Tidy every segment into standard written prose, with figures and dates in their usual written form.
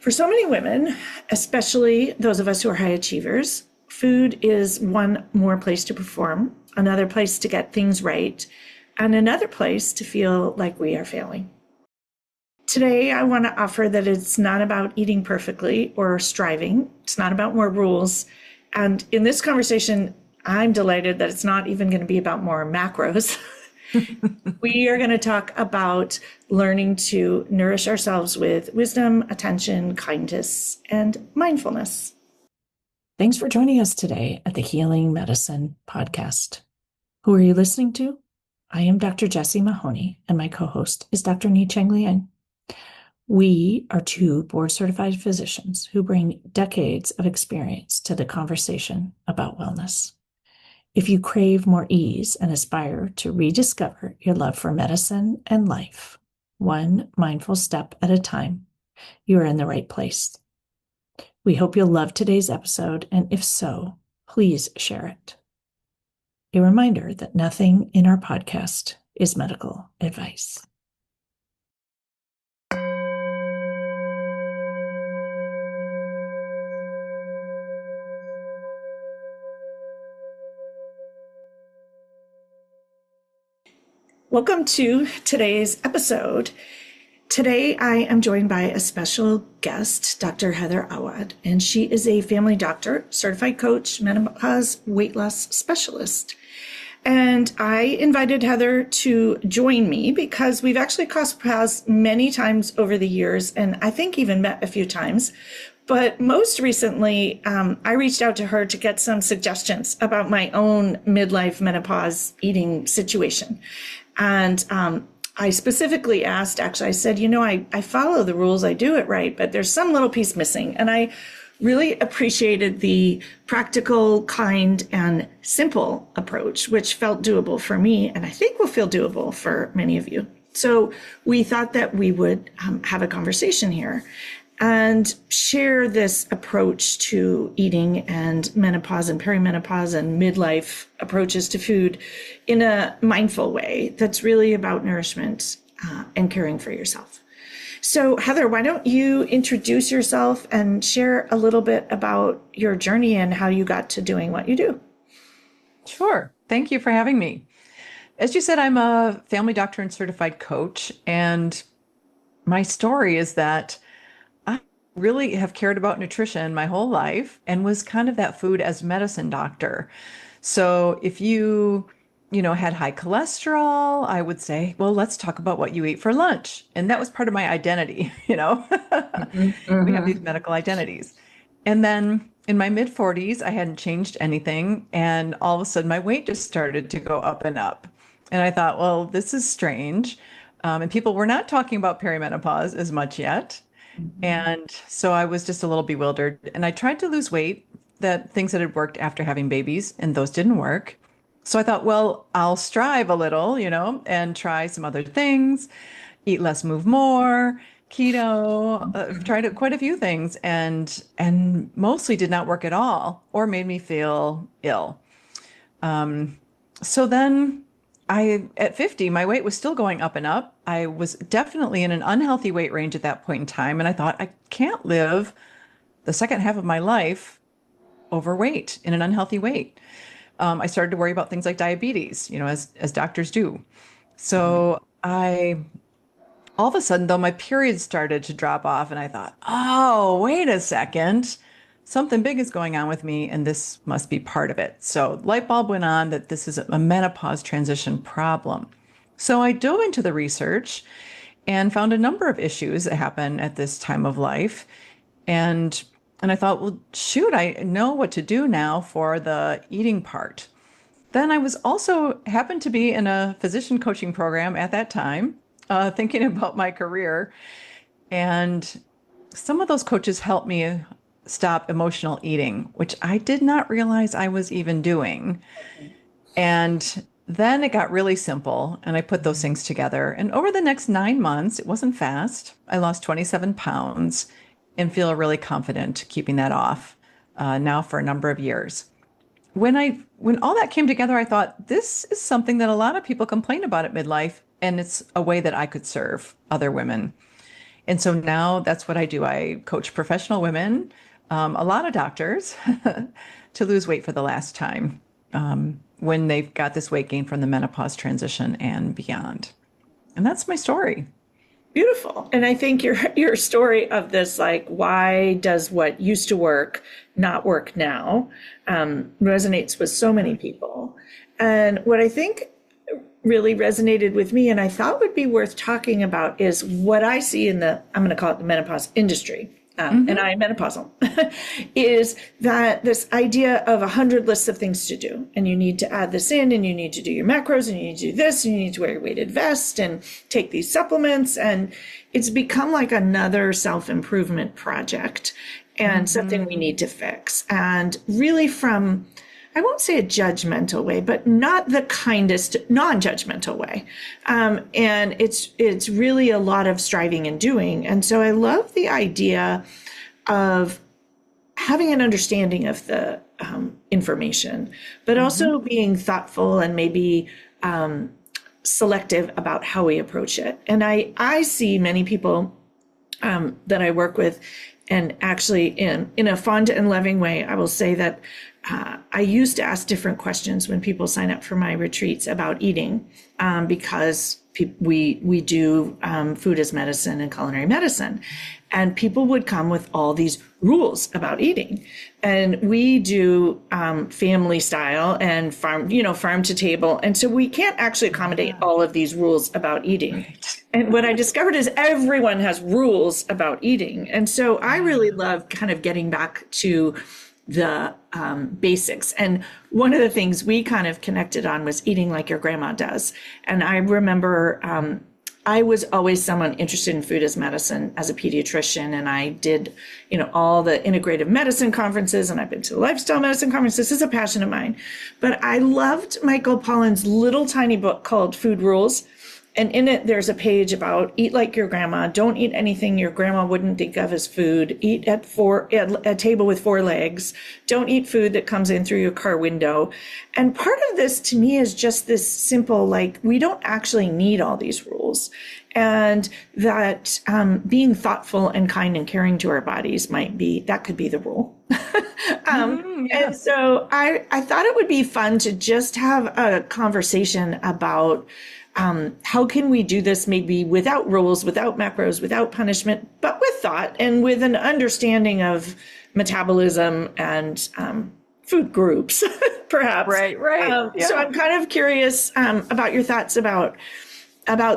For so many women, especially those of us who are high achievers, food is one more place to perform, another place to get things right, and another place to feel like we are failing. Today, I want to offer that it's not about eating perfectly or striving. It's not about more rules. And in this conversation, I'm delighted that it's not even going to be about more macros. We are going to talk about learning to nourish ourselves with wisdom, attention, kindness, and mindfulness. Thanks for joining us today at the Healing Medicine Podcast. Who are you listening to? I am Dr. Jessie Mahoney, and my co-host is Dr. Nicasio. We are two board-certified physicians who bring decades of experience to the conversation about wellness. If you crave more ease and aspire to rediscover your love for medicine and life, one mindful step at a time, you are in the right place. We hope you'll love today's episode, and if so, please share it. A reminder that nothing in our podcast is medical advice. Welcome to today's episode. Today, I am joined by a special guest, Dr. Heather Awad, and she is a family doctor, certified coach, menopause weight loss specialist. And I invited Heather to join me because we've actually crossed paths many times over the years, and I think even met a few times. But most recently, I reached out to her to get some suggestions about my own midlife menopause eating situation. And I specifically asked, I said, I follow the rules, I do it right, but there's some little piece missing. And I really appreciated the practical, kind, and simple approach, which felt doable for me, and I think will feel doable for many of you. So we thought that we would have a conversation here and share this approach to eating and menopause and perimenopause and midlife approaches to food in a mindful way that's really about nourishment and caring for yourself. So Heather, why don't you introduce yourself and share a little bit about your journey and how you got to doing what you do? Sure. Thank you for having me. As you said, I'm a family doctor and certified coach, and my story is that really have cared about nutrition my whole life and was kind of that food as medicine doctor. So if you had high cholesterol, I would say, well, let's talk about what you eat for lunch. And that was part of my identity, We have these medical identities. And then in my mid 40s, I hadn't changed anything. And all of a sudden my weight just started to go up and up. And I thought, well, this is strange. And people were not talking about perimenopause as much yet. And so I was just a little bewildered, and I tried to lose weight, things that had worked after having babies, and those didn't work. So I thought, well, I'll strive a little, and try some other things, eat less, move more, keto, tried quite a few things, and mostly did not work at all or made me feel ill. So then at 50, my weight was still going up and up. I was definitely in an unhealthy weight range at that point in time. And I thought, I can't live the second half of my life overweight in an unhealthy weight. I started to worry about things like diabetes, as doctors do. So all of a sudden, though, my periods started to drop off, and I thought, oh, wait a second. Something big is going on with me, and this must be part of it. So light bulb went on that this is a menopause transition problem. So I dove into the research and found a number of issues that happen at this time of life. And I thought, well, shoot, I know what to do now for the eating part. Then I was also happened to be in a physician coaching program at that time, thinking about my career. And some of those coaches helped me stop emotional eating, which I did not realize I was even doing. And then it got really simple, and I put those things together. And over the next 9 months, it wasn't fast. I lost 27 pounds and feel really confident keeping that off now for a number of years. When all that came together, I thought, this is something that a lot of people complain about at midlife, and it's a way that I could serve other women. And so now that's what I do. I coach professional women, a lot of doctors, to lose weight for the last time when they've got this weight gain from the menopause transition and beyond. And that's my story. Beautiful. And I think your story of this, like, why does what used to work not work now, resonates with so many people. And what I think really resonated with me and I thought would be worth talking about is what I see in I'm going to call it the menopause industry. And I am menopausal, is that this idea of 100 lists of things to do. And you need to add this in, and you need to do your macros, and you need to do this, and you need to wear your weighted vest and take these supplements. And it's become like another self-improvement project and something we need to fix. And really from, I won't say a judgmental way, but not the kindest, non-judgmental way. And it's really a lot of striving and doing. And so I love the idea of having an understanding of the information, but also being thoughtful and maybe selective about how we approach it. And I see many people that I work with, and actually in a fond and loving way, I will say that I used to ask different questions when people sign up for my retreats about eating, because we do food as medicine and culinary medicine, and people would come with all these rules about eating, and we do family style and farm to table, and so we can't actually accommodate all of these rules about eating. Right. And what I discovered is everyone has rules about eating, and so I really love kind of getting back to the basics. And one of the things we kind of connected on was eating like your grandma does. And I remember I was always someone interested in food as medicine as a pediatrician. And I did, all the integrative medicine conferences, and I've been to the lifestyle medicine conference. This is a passion of mine. But I loved Michael Pollan's little tiny book called Food Rules. And in it, there's a page about eat like your grandma. Don't eat anything your grandma wouldn't think of as food. Eat at a table with 4 legs. Don't eat food that comes in through your car window. And part of this to me is just this simple, like, we don't actually need all these rules. And that being thoughtful and kind and caring to our bodies that could be the rule. And so I thought it would be fun to just have a conversation about how can we do this maybe without rules, without macros, without punishment, but with thought and with an understanding of metabolism and food groups, perhaps. Right. Yeah. So I'm kind of curious about your thoughts about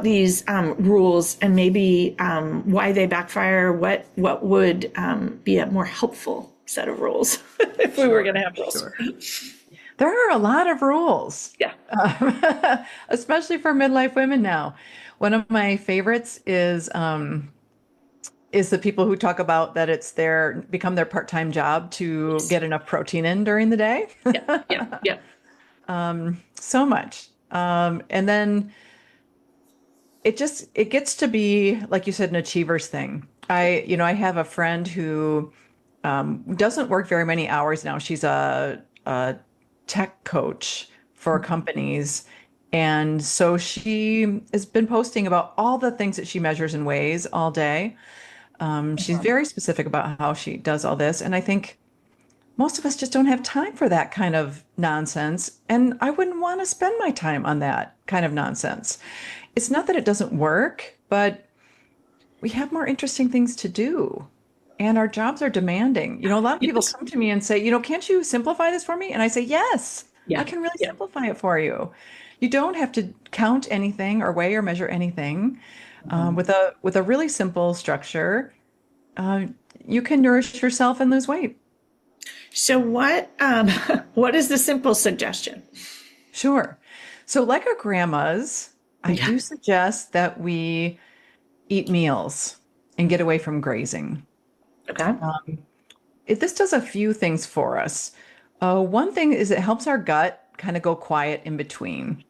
these rules and maybe why they backfire. What would be a more helpful set of rules if we were going to have rules? Sure. There are a lot of rules. Yeah. Especially for midlife women now. One of my favorites is the people who talk about that it's become their part-time job to get enough protein in during the day. Yeah. So much. And then it gets to be, like you said, an achiever's thing. I have a friend who doesn't work very many hours now. She's a tech coach for companies. And so she has been posting about all the things that she measures and weighs all day. She's very specific about how she does all this. And I think most of us just don't have time for that kind of nonsense. And I wouldn't want to spend my time on that kind of nonsense. It's not that it doesn't work, but we have more interesting things to do. And our jobs are demanding. A lot of people come to me and say, can't you simplify this for me? And I say, yes, I can really simplify it for you. You don't have to count anything or weigh or measure anything. With a really simple structure, you can nourish yourself and lose weight. So what is the simple suggestion? Sure. So like our grandmas, I do suggest that we eat meals and get away from grazing. Okay. This does a few things for us. One thing is it helps our gut kind of go quiet in between,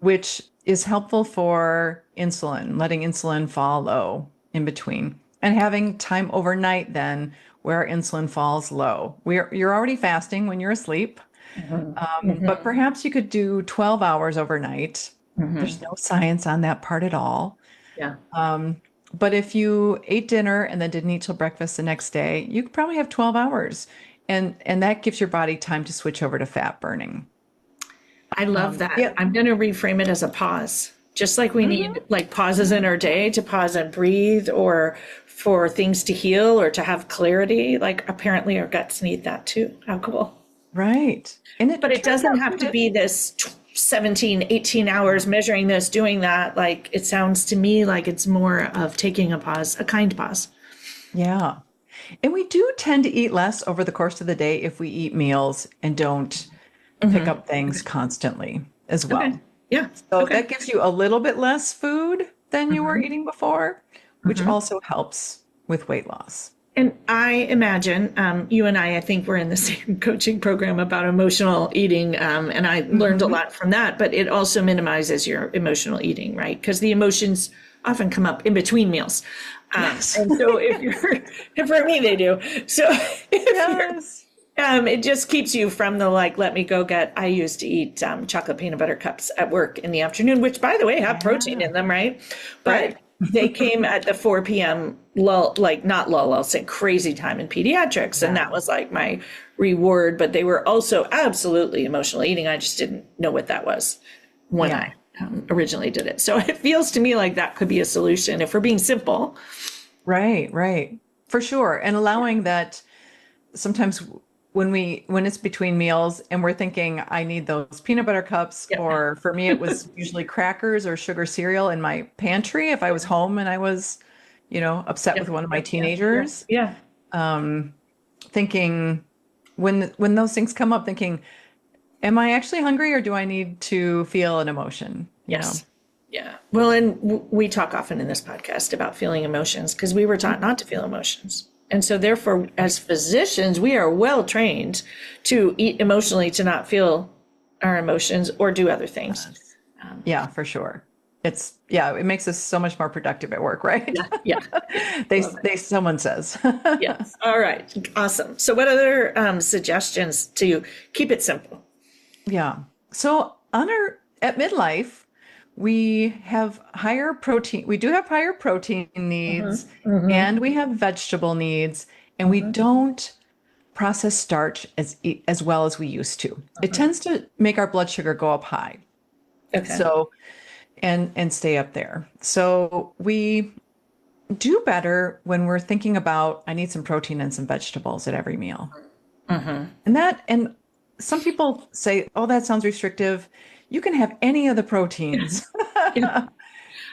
which is helpful for insulin, letting insulin fall low in between, and having time overnight then where insulin falls low. You're already fasting when you're asleep, but perhaps you could do 12 hours overnight. There's no science on that part at all. Yeah. But if you ate dinner and then didn't eat till breakfast the next day, you could probably have 12 hours. And that gives your body time to switch over to fat burning. I love that. Yeah. I'm going to reframe it as a pause. Just like we Mhm. need like pauses in our day to pause and breathe or for things to heal or to have clarity, like apparently our guts need that too. How cool. Right. And But it it turns doesn't out have too to that, be this 17, 18 hours measuring this, doing that. Like it sounds to me like it's more of taking a pause, a kind pause. yeah. And we do tend to eat less over the course of the day if we eat meals and don't pick Hmm. up things constantly as Okay. well. Yeah. So Okay. that gives you a little bit less food than you were eating before, which also helps with weight loss. And I imagine you and I think we're in the same coaching program about emotional eating. And I learned a Hmm. lot from that, but it also minimizes your emotional eating, right? Because the emotions often come up in between meals. Yes. And so if you're, and for me, they do. So if you're, Yes. it just keeps you from the like, let me go get, I used to eat chocolate peanut butter cups at work in the afternoon, which by the way have protein Yeah. in them, right? But Right. they came at the 4 p.m. lull, like not lull, I'll say crazy time in pediatrics. And that Yeah. was like my reward. But they were also absolutely emotional eating. I just didn't know what that was when Yeah. I originally did it. So it feels to me like that could be a solution if we're being simple. Right. Right. For sure. And allowing that sometimes when it's between meals and we're thinking I need those peanut butter cups, Yeah. or for me it was usually crackers or sugar cereal in my pantry if I was home and I was, upset Yeah. with one of my Yeah. Yeah. Yeah. teenagers, Yeah. thinking when those things come up, thinking, am I actually hungry or do I need to feel an emotion, Yes. Yeah. Well, and we talk often in this podcast about feeling emotions because we were taught not to feel emotions. And so, therefore, as physicians, we are well trained to eat emotionally, to not feel our emotions or do other things. Yeah, for sure. It makes us so much more productive at work, right? Yeah. Yeah. Yeah. Love it. Someone says. Yes. All right. Awesome. So, what other suggestions to keep it simple? Yeah. So at midlife, we have higher protein. We do have higher protein needs and we have vegetable needs, and we don't process starch as well as we used to. It tends to make our blood sugar go up high. Okay. So and stay up there. So we do better when we're thinking about I need some protein and some vegetables at every meal. And some people say, "Oh, that sounds restrictive." You can have any of the proteins. Yeah.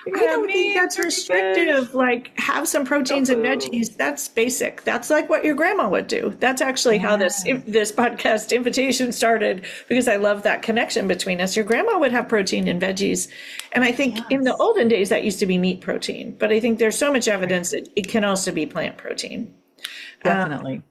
You can I have don't think meat, that's turkey, fish, restrictive. Like, have some proteins and tofu. veggies. That's basic. That's like what your grandma would do. That's actually how this Yeah. this podcast invitation started because I love that connection between us. Your grandma would have protein and veggies, and I think in the Yes. olden days that used to be meat protein. But I think there's so much Right. evidence that it can also be plant protein. Definitely.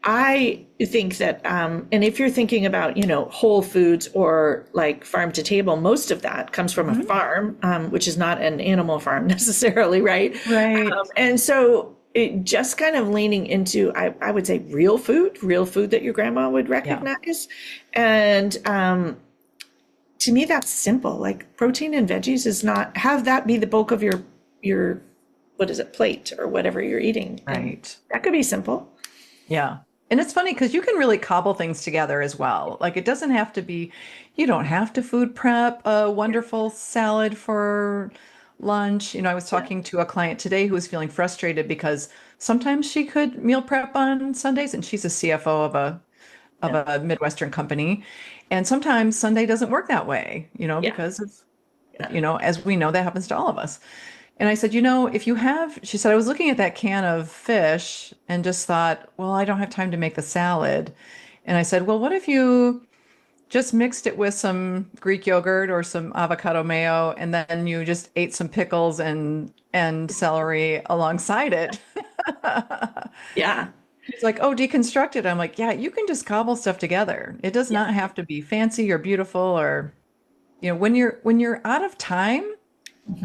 I think that, and if you're thinking about, whole foods or like farm to table, most of that comes from a Mhm. farm, which is not an animal farm necessarily, right? Right. And so it just kind of leaning into, I would say real food that your grandma would Yeah. recognize. And to me, that's simple. Like protein and veggies is not, have that be the bulk of your, what is it, plate or whatever you're eating. And Right. that could be simple. Yeah. And it's funny because you can really cobble things together as well. Like it doesn't have to be, you don't have to food prep a wonderful salad for lunch. I was talking to a client today who was feeling frustrated because sometimes she could meal prep on Sundays, and she's a CFO of Yeah. a Midwestern company. And sometimes Sunday doesn't work that way, Yeah. because of, Yeah. as we know, that happens to all of us. And I said, if you have, she said, I was looking at that can of fish and just thought, well, I don't have time to make the salad. And I said, well, what if you just mixed it with some Greek yogurt or some avocado mayo, and then you just ate some pickles and celery alongside it? Yeah. She's like, oh, deconstruct it. I'm like, yeah, you can just cobble stuff together. It does Yeah. not have to be fancy or beautiful, or, when you're out of time,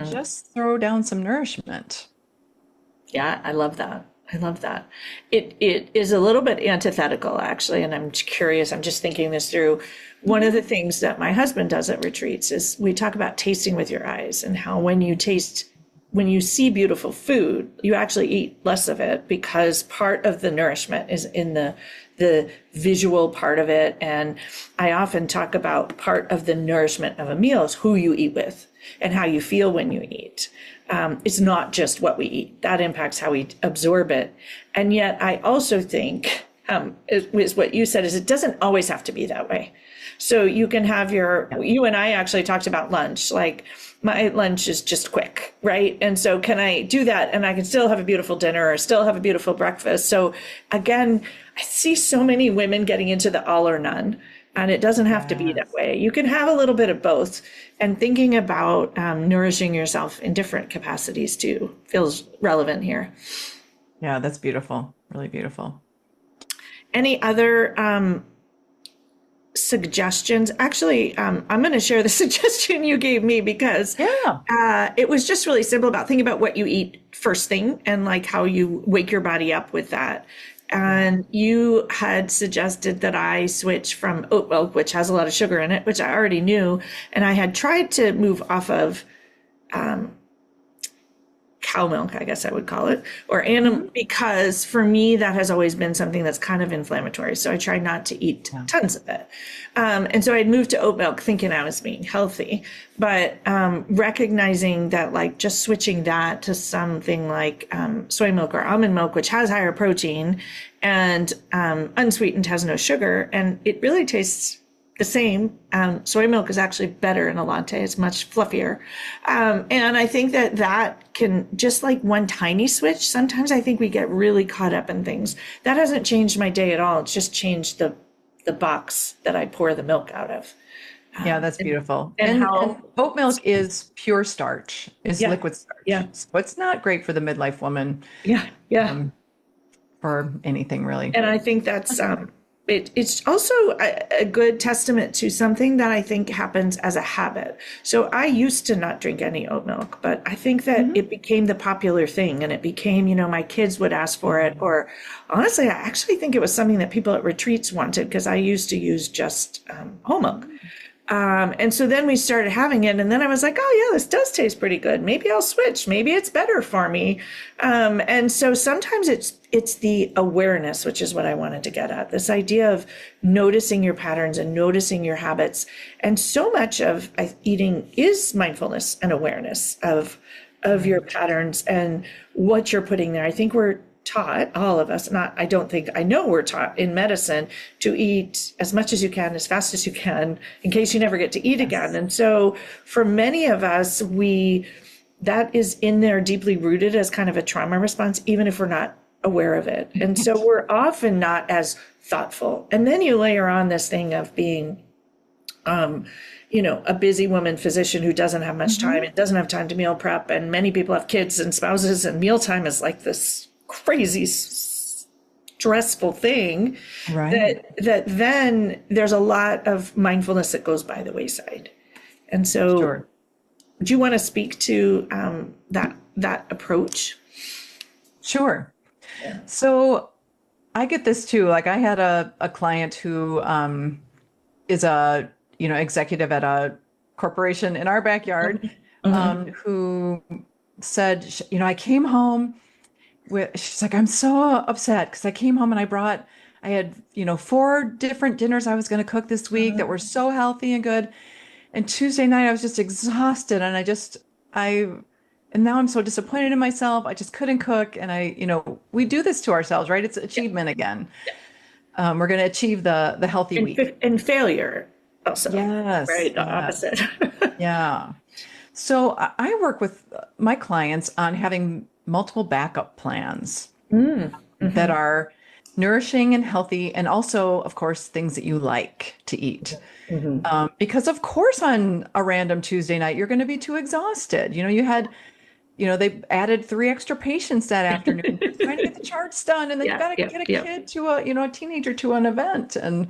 just throw down some nourishment. Yeah, I love that. I love that. It is a little bit antithetical actually, and I'm curious, I'm just thinking this through. One of the things that my husband does at retreats is we talk about tasting with your eyes and how when you taste when you see beautiful food, you actually eat less of it because part of the nourishment is in the visual part of it. And I often talk about part of the nourishment of a meal is who you eat with and how you feel when you eat. It's not just what we eat. That impacts how we absorb it. And yet I also think, is what you said, is it doesn't always have to be that way. So you can have you and I actually talked about lunch, like my lunch is just quick, right? And so can I do that and I can still have a beautiful dinner or still have a beautiful breakfast? So again, I see so many women getting into the all or none, and it doesn't have to be that way. You can have a little bit of both, and thinking about nourishing yourself in different capacities too feels relevant here. Yeah, that's beautiful. Really beautiful. Any other suggestions? Actually, I'm going to share the suggestion you gave me because it was just really simple about thinking about what you eat first thing and like how you wake your body up with that. And you had suggested that I switch from oat milk, which has a lot of sugar in it, which I already knew. And I had tried to move off of cow milk, I guess I would call it, or animal, because for me, that has always been something that's kind of inflammatory. So I try not to eat tons of it. And so I'd moved to oat milk thinking I was being healthy, but recognizing that like just switching that to something like soy milk or almond milk, which has higher protein and unsweetened, has no sugar, and it really tastes the same. Soy milk is actually better in a latte. It's much fluffier. And I think that can, just like one tiny switch, sometimes I think we get really caught up in things. That hasn't changed my day at all. It's just changed the box that I pour the milk out of. Yeah, that's beautiful. And And oat milk is pure starch, is liquid starch. Yeah. So it's not great for the midlife woman. Yeah. For anything really. And I think that's it's also a good testament to something that I think happens as a habit. So I used to not drink any oat milk, but I think that it became the popular thing, and it became, my kids would ask for it. Or honestly, I actually think it was something that people at retreats wanted, because I used to use just whole milk. And so then we started having it, and then I was like, oh yeah, this does taste pretty good. Maybe I'll switch. Maybe it's better for me. And so sometimes it's the awareness, which is what I wanted to get at. This idea of noticing your patterns and noticing your habits. And so much of eating is mindfulness and awareness of your patterns and what you're putting there. I think we're taught, all of us, I know we're taught in medicine to eat as much as you can, as fast as you can, in case you never get to eat again. And so for many of us, that is in there deeply rooted as kind of a trauma response, even if we're not aware of it. And so we're often not as thoughtful. And then you layer on this thing of being a busy woman physician who doesn't have much time and doesn't have time to meal prep. And many people have kids and spouses, and mealtime is like this crazy stressful thing, right? that then there's a lot of mindfulness that goes by the wayside. And so do you want to speak to that approach? Sure. Yeah. So I get this too. Like I had a client who is a executive at a corporation in our backyard, who said, I came home. She's like, I'm so upset because I came home and I had 4 different dinners I was going to cook this week that were so healthy and good. And Tuesday night I was just exhausted, and and now I'm so disappointed in myself. I just couldn't cook. And we do this to ourselves, right? It's achievement again. We're going to achieve the healthy week. And failure also. Yes. Right. The opposite. Yeah. So I work with my clients on having multiple backup plans that are nourishing and healthy, and also, of course, things that you like to eat. Because of course, on a random Tuesday night, you're going to be too exhausted. They added 3 extra patients that afternoon trying to get the charts done, and then you got to get a kid to a teenager to an event, and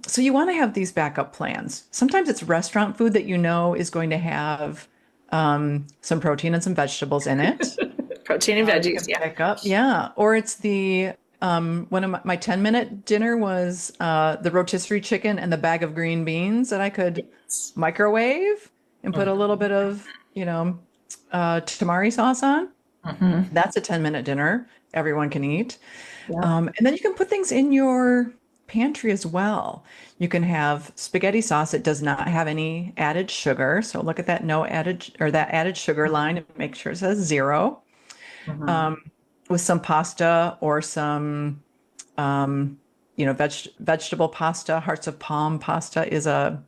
so you want to have these backup plans. Sometimes it's restaurant food that is going to have some protein and some vegetables in it. Protein and veggies, pick up. Yeah. Or it's the one of my 10-minute dinner was the rotisserie chicken and the bag of green beans that I could microwave and put a little bit of tamari sauce on. Mm-hmm. That's a 10-minute dinner. Everyone can eat. Yeah. And then you can put things in your pantry as well. You can have spaghetti sauce. It does not have any added sugar. So look at that no added or that added sugar line and make sure it says 0. Mm-hmm. Um, with some pasta or some, vegetable pasta. Hearts of palm pasta is a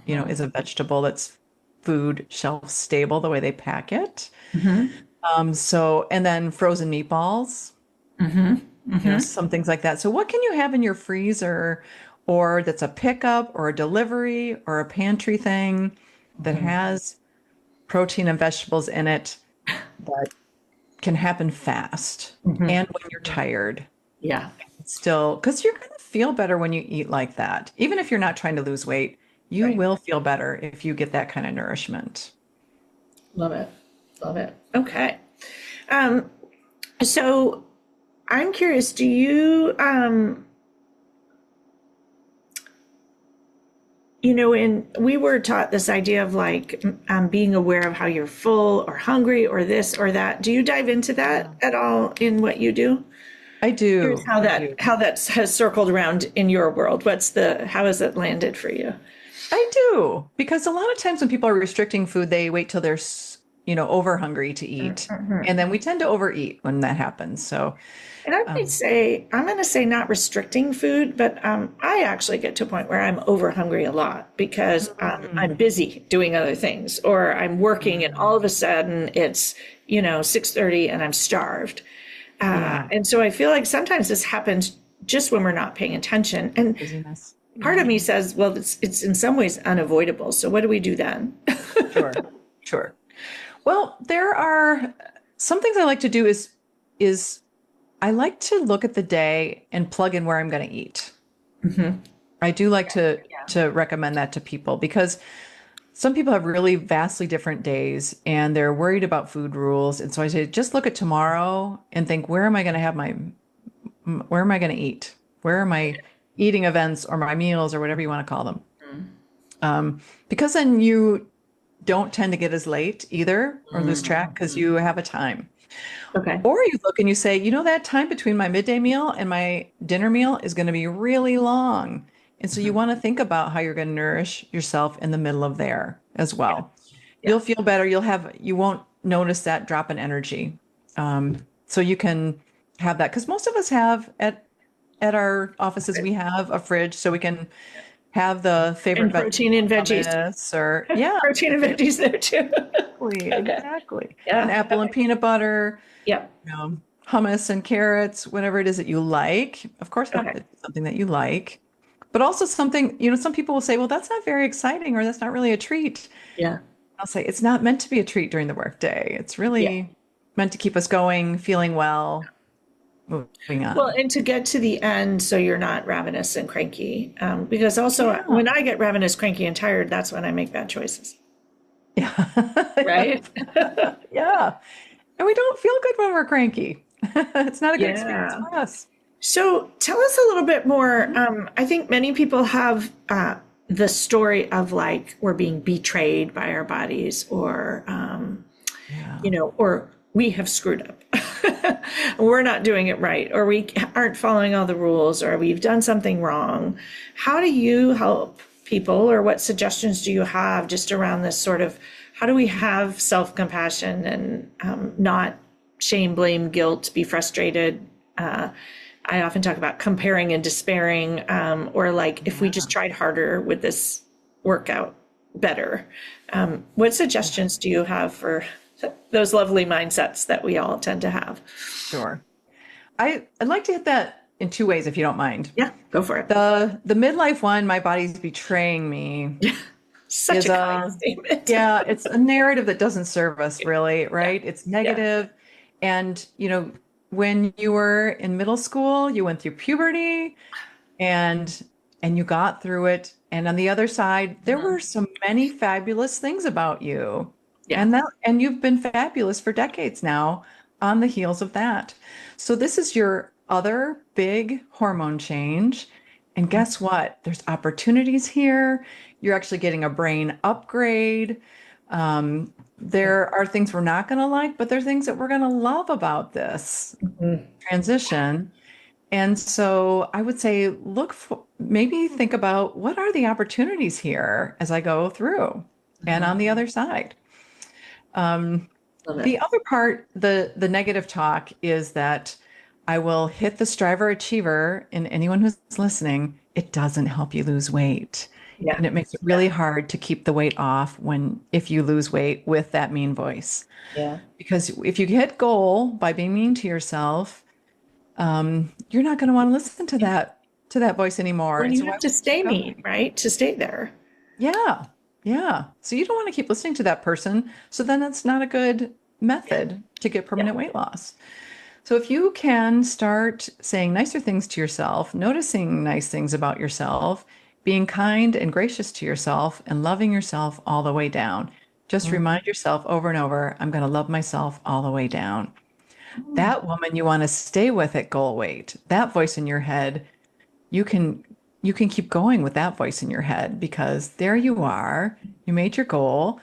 vegetable that's food shelf stable the way they pack it. Mm-hmm. And then frozen meatballs, Mm-hmm. Mm-hmm. some things like that. So what can you have in your freezer or that's a pickup or a delivery or a pantry thing that Mm-hmm. has protein and vegetables in it that can happen fast Mm-hmm. and when you're tired? Yeah. Still, because you're going to feel better when you eat like that. Even if you're not trying to lose weight, you Right. will feel better if you get that kind of nourishment. Love it. Love it. Okay. Um, so I'm curious, do you, and we were taught this idea of like being aware of how you're full or hungry or this or that. Do you dive into that at all in what you do? I Here's do. how I do. that has circled around in your world. How has it landed for you? I do. Because a lot of times when people are restricting food, they wait till they're, over hungry to eat. Mhm. And then we tend to overeat when that happens. So, And I might um, say, I'm going to say not restricting food, but I actually get to a point where I'm over hungry a lot because I'm mm, busy doing other things or I'm working and all of a sudden it's, 6:30 and I'm starved. yeah, And so I feel like sometimes this happens just when we're not paying attention. And busyness. part Yeah, of me says, well, it's in some ways unavoidable. So what do we do then? sure, sure. Well, there are some things I like to do is I like to look at the day and plug in where I'm going to eat. Hmm. I do like Yeah. to recommend that to people because some people have really vastly different days and they're worried about food rules. And so I say, just look at tomorrow and think, where am I going to eat? Where are my eating events or my meals or whatever you want to call them? Because then you don't tend to get as late either or lose track because Mhm. you have a time. Okay. Or you look and you say, that time between my midday meal and my dinner meal is going to be really long. And so you Mhm. want to think about how you're going to nourish yourself in the middle of there as Yeah. well. Yeah. You'll feel better. You won't notice that drop in energy. So you can have that because most of us have at our offices, we have a fridge so we can have the favorite And protein vegetable and veggies. hummus or yeah, Protein and veggies there too. exactly. An Yeah. apple and peanut butter, Yep. hummus and carrots, whatever it is that you like. Of course, have Okay. something that you like, but also something, some people will say, well, that's not very exciting or that's not really a treat. Yeah. I'll say it's not meant to be a treat during the workday. It's Yeah. really meant to keep us going, feeling well, moving Well, on. and to get to the end so you're not ravenous and cranky. Because also Yeah. when I get ravenous, cranky, and tired, that's when I make bad choices. Yeah. Right? Yeah. And we don't feel good when we're cranky. It's not a good experience Yeah. for us. So tell us a little bit more. I think many people have the story of like we're being betrayed by our bodies, Yeah. or we have screwed up. We're not doing it right, or we aren't following all the rules, or we've done something wrong. How do you help people, or what suggestions do you have just around this sort of how do we have self compassion and not shame, blame, guilt, be frustrated? I often talk about comparing and despairing, or like if we Yeah. just tried harder, would this work out better? What suggestions do you have for those lovely mindsets that we all tend to have? Sure. I'd like to hit that in two ways, if you don't mind. Yeah, go for it. The midlife one, my body's betraying me, Such is a kind a statement. yeah, it's a narrative that doesn't serve us really, Yeah, right? It's yeah, negative. And when you were in middle school, you went through puberty and you got through it. And on the other side, there were so many fabulous things about you. yeah. And you've been fabulous for decades now on the heels of that. So this is your other big hormone change. And guess what? There's opportunities here. You're actually getting a brain upgrade. there are things we're not going to like, but there are things that we're going to love about this Mhm. transition. And so I would say, look for, maybe think about what are the opportunities here as I go through and on the other side. Um, Love it. the other part, the negative talk is that I will hit the striver achiever, and anyone who's listening, it doesn't help you lose weight. Yeah. And it makes it really hard to keep the weight off if you lose weight with that mean voice. Yeah. Because if you hit goal by being mean to yourself, you're not going to want to listen to that voice anymore. When And you so why have would to you keep stay mean, going? right? To stay there. Yeah. Yeah. So you don't want to keep listening to that person. So then that's not a good method to get Yeah. permanent weight loss. So if you can start saying nicer things to yourself, noticing nice things about yourself, being kind and gracious to yourself, and loving yourself all the way down, just Mm. remind yourself over and over, I'm going to love myself all the way down. That woman you want to stay with at goal weight, that voice in your head, you can you can keep going with that voice in your head because there you are. You made your goal.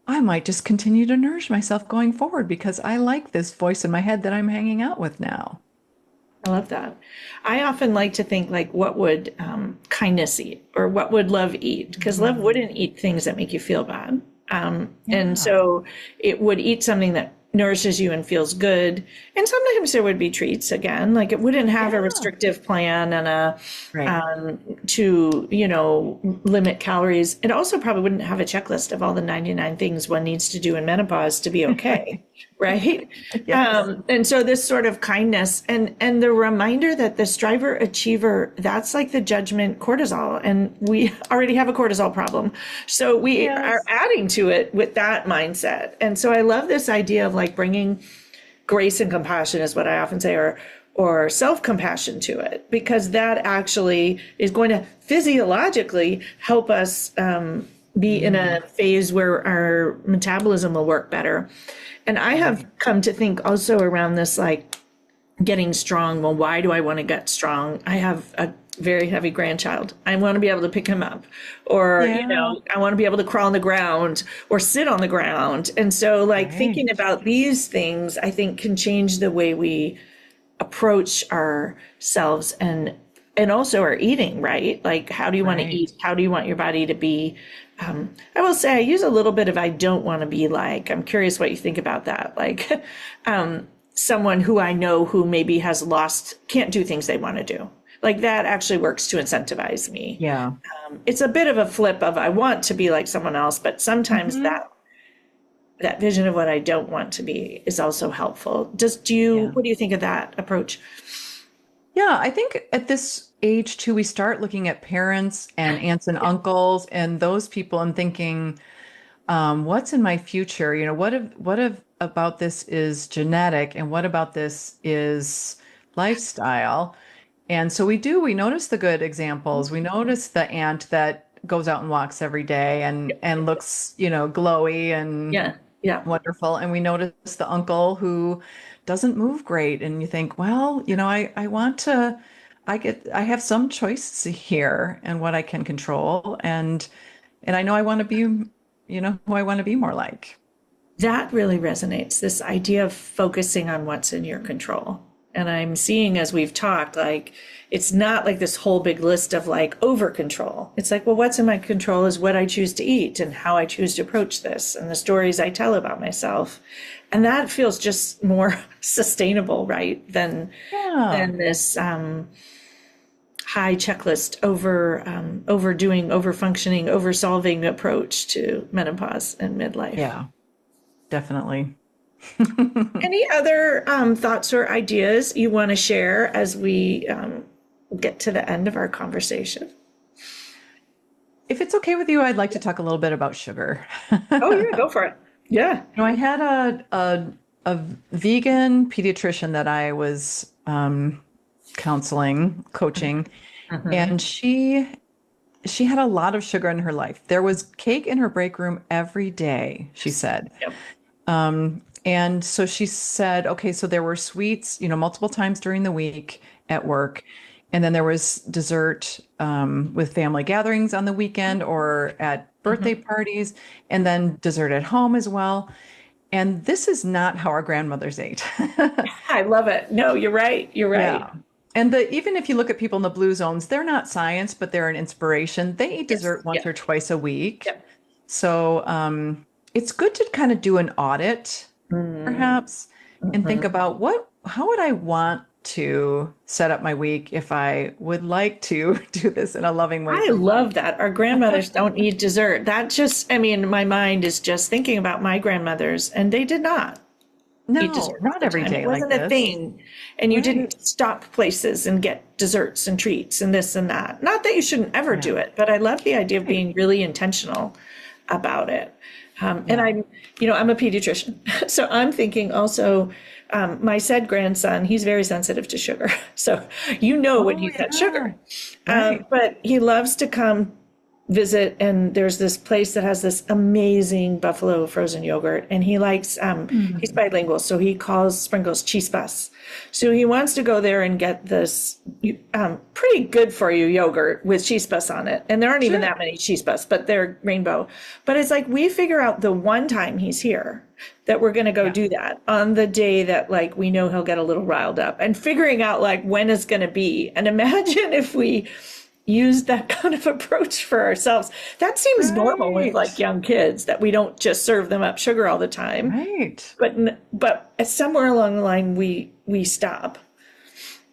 I might just continue to nourish myself going forward because I like this voice in my head that I'm hanging out with now. I love that. I often like to think like, what would kindness eat, or what would love eat? Because love wouldn't eat things that make you feel bad. And Yeah. so it would eat something that nourishes you and feels good. And sometimes there would be treats again, like it wouldn't have a Yeah. restrictive plan and Right. to, limit calories. It also probably wouldn't have a checklist of all the 99 things one needs to do in menopause to be okay. Right. Yes. And so this sort of kindness and the reminder that the striver achiever, that's like the judgment cortisol. And we already have a cortisol problem. So we are Yes. adding to it with that mindset. And so I love this idea of like bringing grace and compassion is what I often say, or self-compassion to it, because that actually is going to physiologically help us be in a phase where our metabolism will work better. And I have Right. come to think also around this, like getting strong. Well, why do I want to get strong? I have a very heavy grandchild. I want to be able to pick him up, or, Yeah. I want to be able to crawl on the ground or sit on the ground. And so, like, thinking Right. about these things, I think can change the way we approach ourselves and also our eating, right? Like, how do you want to Right. eat? How do you want your body to be? I will say I use a little bit of I don't want to be like. I'm curious what you think about that. Like, someone who I know who maybe has lost, can't do things they want to do. Like that actually works to incentivize me. Yeah. It's a bit of a flip of I want to be like someone else, but sometimes Hmm. that vision of what I don't want to be is also helpful. Yeah. What do you think of that approach? Yeah, I think at this age too, we start looking at parents and aunts and uncles and those people and thinking, what's in my future? What if about this is genetic and what about this is lifestyle? And so we notice the good examples. We notice the aunt that goes out and walks every day and looks, glowy and Yeah, yeah. wonderful. And we notice the uncle who doesn't move great. And you think, well, I want to, I have some choices here and what I can control. And I know I want to be, who I want to be more like. That really resonates. This idea of focusing on what's in your control. And I'm seeing as we've talked, like it's not like this whole big list of like over control. It's like, well, what's in my control is what I choose to eat and how I choose to approach this and the stories I tell about myself. And that feels just more sustainable, right? Yeah. Than this high checklist overdoing, over functioning, over solving approach to menopause and midlife. Yeah, definitely. Any other thoughts or ideas you want to share as we get to the end of our conversation? If it's okay with you, I'd like to talk a little bit about sugar. Oh, yeah, go for it. Yeah. I had a vegan pediatrician that I was counseling, coaching, Mhm. and she had a lot of sugar in her life. There was cake in her break room every day, she said. Yep. And so she said, okay, so there were sweets, multiple times during the week at work. And then there was dessert with family gatherings on the weekend or at birthday parties, and then dessert at home as well. And this is not how our grandmothers ate. I love it. No, you're right. You're right. Yeah. And even if you look at people in the blue zones, they're not science, but they're an inspiration. They eat Yes. dessert once Yeah. or twice a week. Yep. So it's good to kind of do an audit, perhaps, and think about how would I want to set up my week if I would like to do this in a loving way. I love that. Our grandmothers don't eat dessert. That just, I mean, my mind is just thinking about my grandmothers, and they did not eat No, dessert all not the every time. day It like wasn't a this. thing. And you Right. didn't stop places and get desserts and treats and this and that. Not that you shouldn't ever do it, but I love the idea of being really intentional about it. And I'm a pediatrician. So I'm thinking also, my said grandson, he's very sensitive to sugar. So when Oh, he's had yeah. sugar. Right. But he loves to come visit, and there's this place that has this amazing buffalo frozen yogurt, and he likes he's bilingual, so he calls sprinkles chispas. So he wants to go there and get this pretty good for you yogurt with chispas on it, and there aren't even Sure. that many chispas, but they're rainbow. But it's like we figure out the one time he's here that we're going to go do that on the day that like we know he'll get a little riled up, and figuring out like when it's going to be. And imagine if we use that kind of approach for ourselves. That seems normal with Right. like young kids, that we don't just serve them up sugar all the time. Right. But somewhere along the line we stop.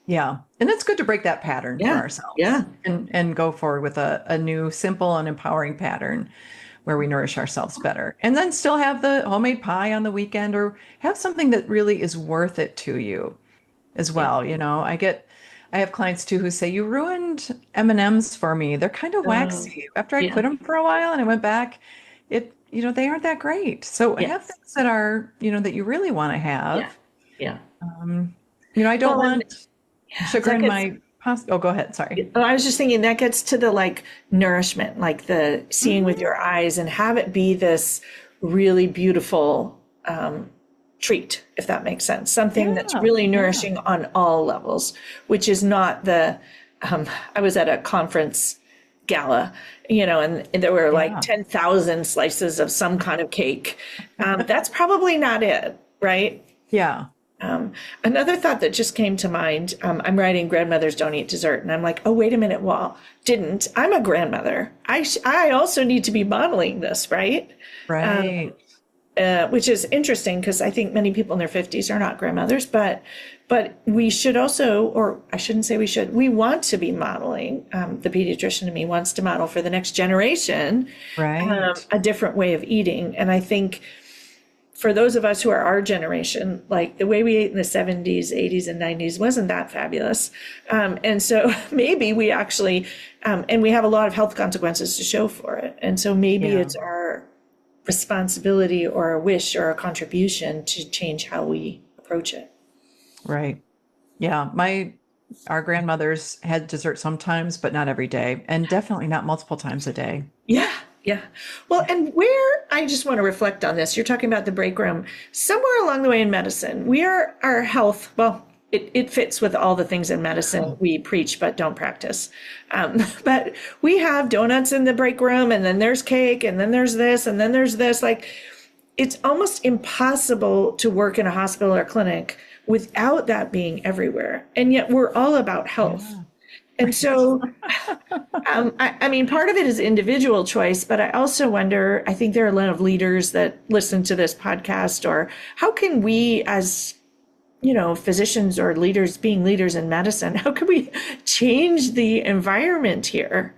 Yeah. And it's good to break that pattern for Yeah. ourselves. Yeah. And go forward with a new, simple and empowering pattern where we nourish ourselves better. And then still have the homemade pie on the weekend, or have something that really is worth it to you as well. You know, I have clients too who say, you ruined M&Ms for me. They're kind of waxy. After I quit them for a while and I went back, they aren't that great. So have things that are, that you really want to have. Yeah. I don't Well, want sugar that in gets- my pasta. Oh, go ahead. Sorry. I was just thinking that gets to the like nourishment, like the seeing with your eyes, and have it be this really beautiful treat, if that makes sense. Something that's really nourishing on all levels, which is not I was at a conference gala, and there were like 10,000 slices of some kind of cake. That's probably not it, right? Yeah. Another thought that just came to mind, I'm writing grandmothers don't eat dessert, and I'm like, oh, wait a minute, well, I'm a grandmother. I also need to be modeling this, right? Right. Which is interesting because I think many people in their 50s are not grandmothers, but we should also, or I shouldn't say we should, we want to be modeling. The pediatrician in me wants to model for the next generation Right. a different way of eating. And I think for those of us who are our generation, like the way we ate in the 70s, 80s, and 90s wasn't that fabulous. And so maybe we actually, and we have a lot of health consequences to show for it. And so maybe it's our responsibility or a wish or a contribution to change how we approach it. Right. Yeah. Our grandmothers had dessert sometimes, but not every day, and definitely not multiple times a day. Yeah. Yeah. Well, and where I just want to reflect on this, you're talking about the break room. Somewhere along the way in medicine, our health, well, it fits with all the things in medicine we preach but don't practice. But we have donuts in the break room, and then there's cake, and then there's this, and then there's this. Like, it's almost impossible to work in a hospital or clinic without that being everywhere. And yet we're all about health. Yeah. And so, I mean, part of it is individual choice, but I also wonder, I think there are a lot of leaders that listen to this podcast, or how can we as, physicians or leaders, being leaders in medicine, how can we change the environment here?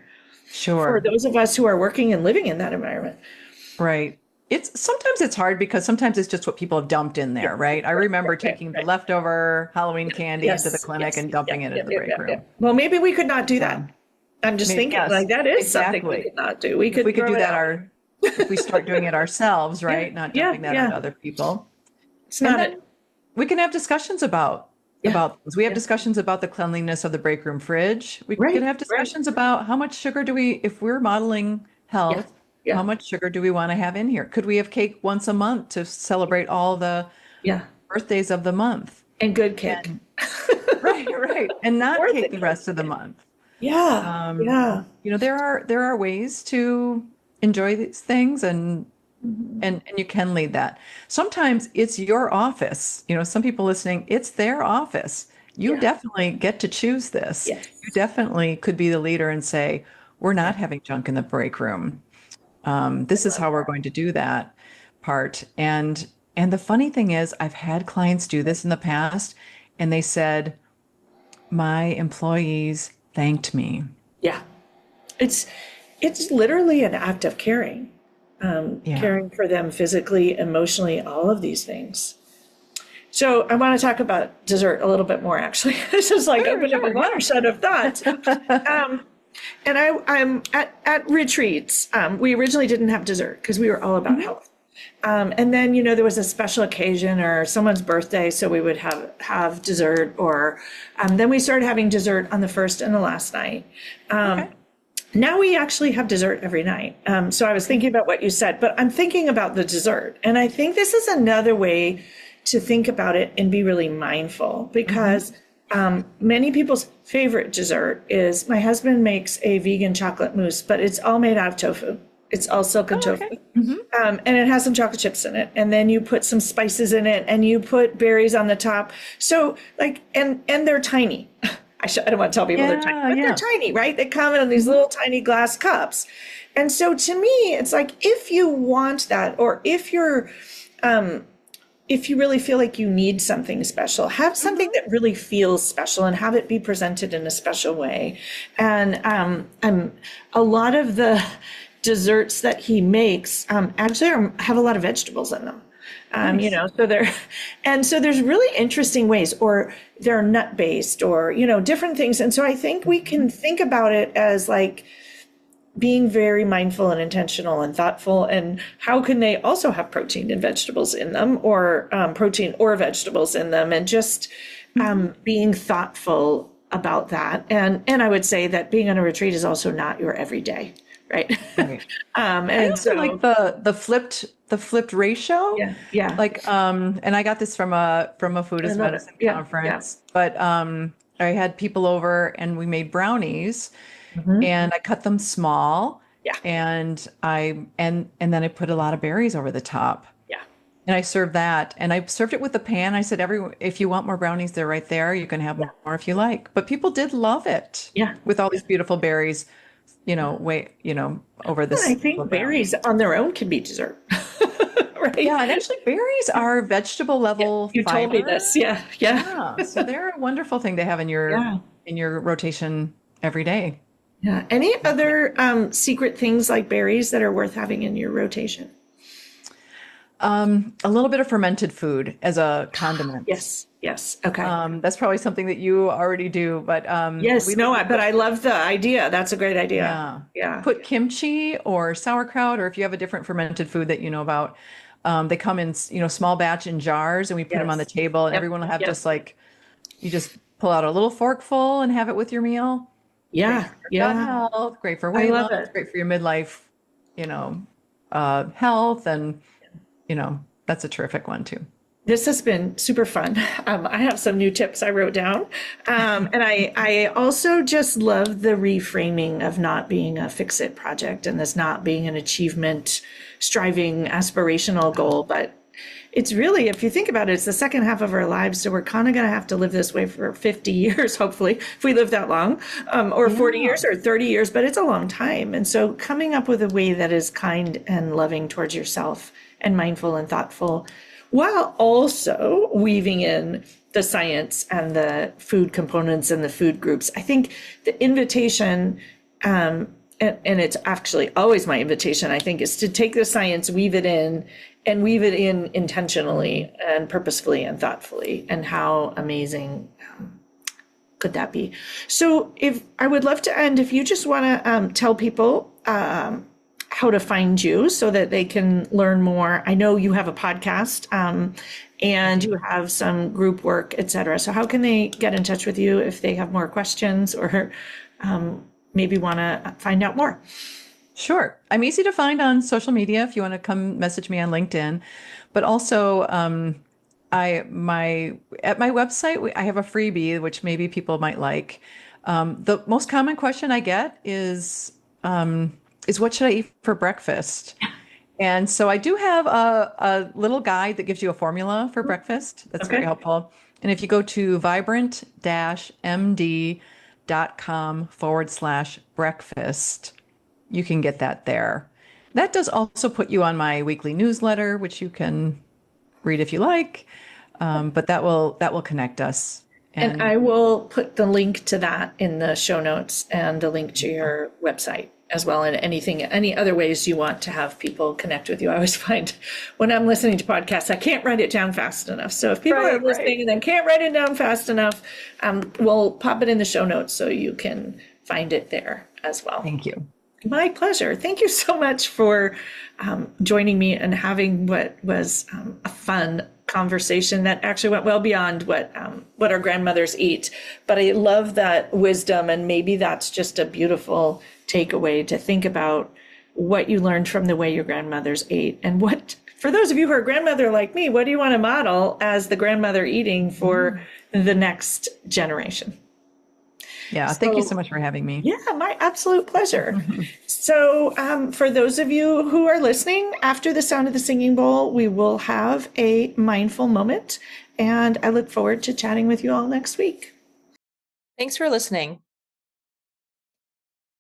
Sure. For those of us who are working and living in that environment. Right. Sometimes it's hard because sometimes it's just what people have dumped in there, right? I remember taking the leftover Halloween candy into the clinic and dumping it in the break room. Well, maybe we could not do that. I'm just thinking like that is something we could not do. We could do that if we start doing it ourselves, right? Not dumping that on other people. It's not we can have discussions about we have discussions about the cleanliness of the break room fridge. We can have discussions about how much sugar if we're modeling health, how much sugar do we want to have in here? Could we have cake once a month to celebrate all the birthdays of the month? And good cake. Right. Right. And not Or cake the the rest of the month. Yeah, Um, yeah. there are ways to enjoy these things Mhm. and you can lead that. Sometimes it's your office. Some people listening, it's their office. You Yeah. definitely get to choose this. You Yes. definitely could be the leader and say, we're Yeah. not having junk in the break room. I This is love how we're that. going to do that part. And the funny thing is, I've had clients do this in the past, and they said, my employees thanked me. Yeah. It's it's literally an act of caring. Yeah. Caring for them physically, emotionally, all of these things. So I want to talk about dessert a little bit more, actually. This is like Sure, opened up a sure, yeah. watershed of thoughts. Um, and I'm at retreats. We originally didn't have dessert because we were all about Mhm. health. And then, there was a special occasion or someone's birthday, so we would have dessert. Or then we started having dessert on the first and the last night. Okay. Now we actually have dessert every night. So I was thinking about what you said, but I'm thinking about the dessert. And I think this is another way to think about it and be really mindful Hmm. because many people's favorite dessert is my husband makes a vegan chocolate mousse, but it's all made out of tofu. It's all silken Oh, okay. tofu. Hmm. And it has some chocolate chips in it. And then you put some spices in it and you put berries on the top. So like, and they're tiny. I don't want to tell people they're tiny, Yeah, but they're yeah. tiny, right? They come in these Hmm. little tiny glass cups. And so to me, it's like if you want that, or if you really feel like you need something special, have something Hmm. that really feels special and have it be presented in a special way. And a lot of the desserts that he makes actually have a lot of vegetables in them. Nice. So there's really interesting ways, or they're nut based, or different things. And so I think we can Hmm. think about it as like being very mindful and intentional and thoughtful, and how can they also have protein and vegetables in them, or protein or vegetables in them, and just Hmm. being thoughtful about that. And I would say that being on a retreat is also not your everyday, right? Right. I And also like so the flipped ratio. yeah, yeah, Like, and I got this from a I Buddhist love it. medicine Yeah, yeah. conference, but I had people over and we made brownies Hmm. and I cut them small Yeah, and then I put a lot of berries over the top. yeah, And I served that and I served it with the pan. I said, if you want more brownies, they're right there. You can have yeah, more if you like. But people did love it yeah. with all these beautiful berries, over And I this little think brownie. berries on their own can be dessert, right? Yeah, and actually berries are vegetable Yeah, level you told me fiber. this. Yeah, yeah, Yeah, so they're a wonderful thing to have in your yeah. in your rotation every day. Yeah. Any other secret things like berries that are worth having in your rotation? A little bit of fermented food as a condiment. Yes. Yes. Okay. That's probably something that you already do, but Yes. we No. like to But put, I love the idea. That's a great idea. yeah, Yeah. put kimchi or sauerkraut, or if you have a different fermented food that you know about, they come in, small batch in jars, and we put them on the Yes. table, and Yep. everyone will have Yep. just like you just pull out a little forkful and have it with your meal. Great Yeah. for your gut Yeah. health, great for I weight love loss, it. great for your midlife, you know, health, and that's a terrific one too. This has been super fun. I have some new tips I wrote down. And I also just love the reframing of not being a fix it project and this not being an achievement, striving, aspirational goal. But it's really, if you think about it, it's the second half of our lives. So we're kind of going to have to live this way for 50 years, hopefully, if we live that long, or 40 Yeah, years or 30 years, but it's a long time. And so coming up with a way that is kind and loving towards yourself and mindful and thoughtful, while also weaving in the science and the food components and the food groups. I think the invitation, and it's actually always my invitation, I think, is to take the science, weave it in, and weave it in intentionally and purposefully and thoughtfully. And how amazing could that be? So, if I would love to end, if you just want to tell people how to find you so that they can learn more. I know you have a podcast and you have some group work, et cetera. So how can they get in touch with you if they have more questions or maybe want to find out more? sure. I'm easy to find on social media if you want to come message me on LinkedIn, but also At my website, I have a freebie, which maybe people might like. The most common question I get is what should I eat for breakfast? And so I do have a little guide that gives you a formula for breakfast. That's very Okay. helpful. And if you go to vibrant-md.com/breakfast, you can get that there. That does also put you on my weekly newsletter, which you can read if you like. But that will connect us. And And I will put the link to that in the show notes and a link to your website as well, and any other ways you want to have people connect with you. I always find when I'm listening to podcasts, I can't write it down fast enough. So if people are right, listening right. and then can't write it down fast enough, we'll pop it in the show notes so you can find it there as well. Thank you. My pleasure. Thank you so much for joining me and having what was a fun conversation that actually went well beyond what our grandmothers eat. But I love that wisdom, and maybe that's just a beautiful takeaway to think about what you learned from the way your grandmothers ate, and what, for those of you who are grandmother like me, what do you want to model as the grandmother eating for the next generation? Yeah, thank you so So much for having me. yeah, my absolute pleasure. So, for those of you who are listening, after the sound of the singing bowl, we will have a mindful moment. And I look forward to chatting with you all next week. Thanks for listening.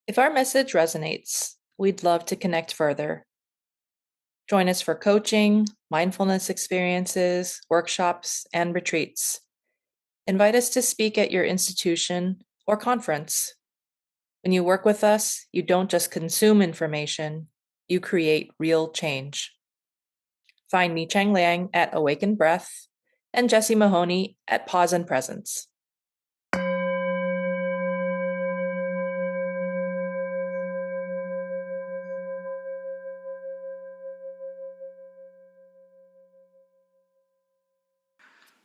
If our message resonates, we'd love to connect further. Join us for coaching, mindfulness experiences, workshops, and retreats. Invite us to speak at your institution or conference. When you work with us, you don't just consume information, you create real change. Find me, Chang Liang, at Awakened Breath and Jessie Mahoney at Pause and Presence.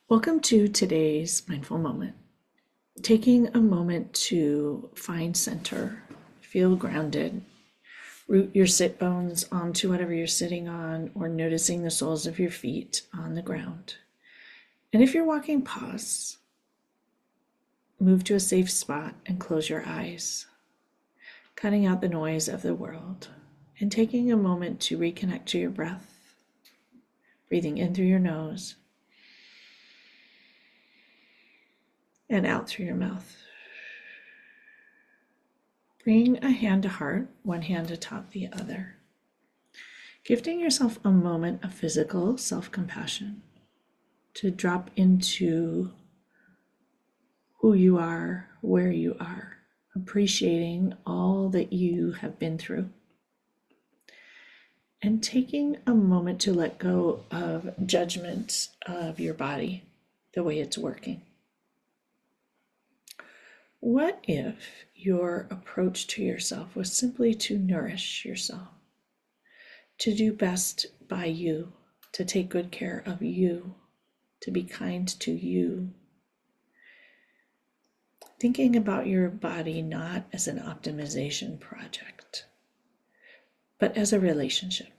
Welcome to today's mindful moment. Taking a moment to find center, feel grounded, root your sit bones onto whatever you're sitting on, or noticing the soles of your feet on the ground. And if you're walking, pause. Move to a safe spot and close your eyes, cutting out the noise of the world and taking a moment to reconnect to your breath, breathing in through your nose and out through your mouth. Bring a hand to heart, one hand atop the other, gifting yourself a moment of physical self-compassion to drop into who you are, where you are, appreciating all that you have been through, and taking a moment to let go of judgment of your body, the way it's working. What if your approach to yourself was simply to nourish yourself, to do best by you, to take good care of you, to be kind to you? Thinking about your body not as an optimization project, but as a relationship,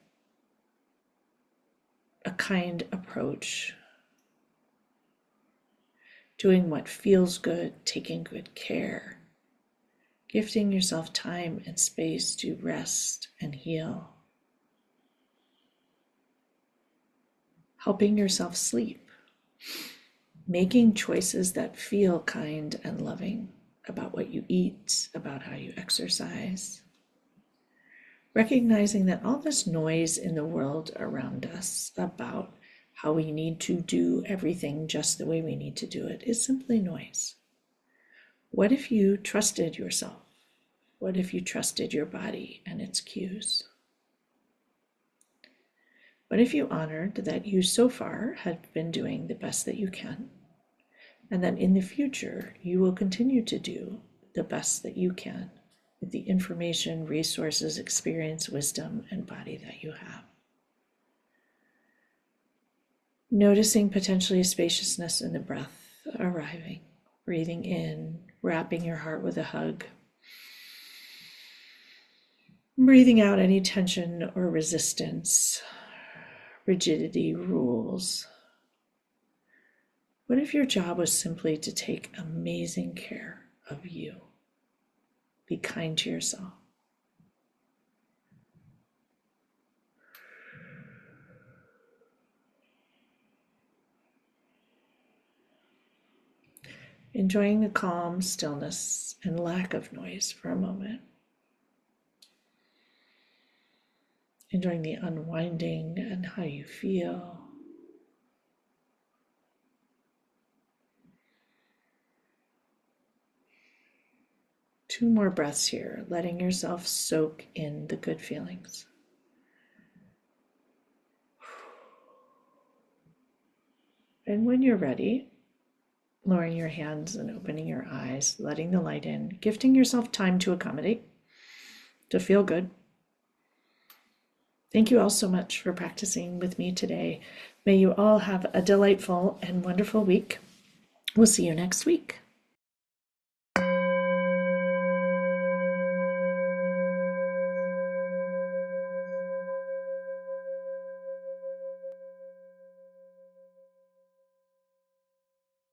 a kind approach, doing what feels good, taking good care, gifting yourself time and space to rest and heal, helping yourself sleep, making choices that feel kind and loving about what you eat, about how you exercise, recognizing that all this noise in the world around us about how we need to do everything just the way we need to do it is simply noise. What if you trusted yourself? What if you trusted your body and its cues? What if you honored that you so far have been doing the best that you can, and that in the future you will continue to do the best that you can with the information, resources, experience, wisdom, and body that you have? Noticing potentially a spaciousness in the breath arriving, breathing in, wrapping your heart with a hug, breathing out any tension or resistance, rigidity, rules, What if your job was simply to take amazing care of you? Be kind to yourself. Enjoying the calm, stillness, and lack of noise for a moment. Enjoying the unwinding and how you feel. Two more breaths here, letting yourself soak in the good feelings. And when you're ready, lowering your hands and opening your eyes, letting the light in, gifting yourself time to accommodate, to feel good. Thank you all so much for practicing with me today. May you all have a delightful and wonderful week. We'll see you next week.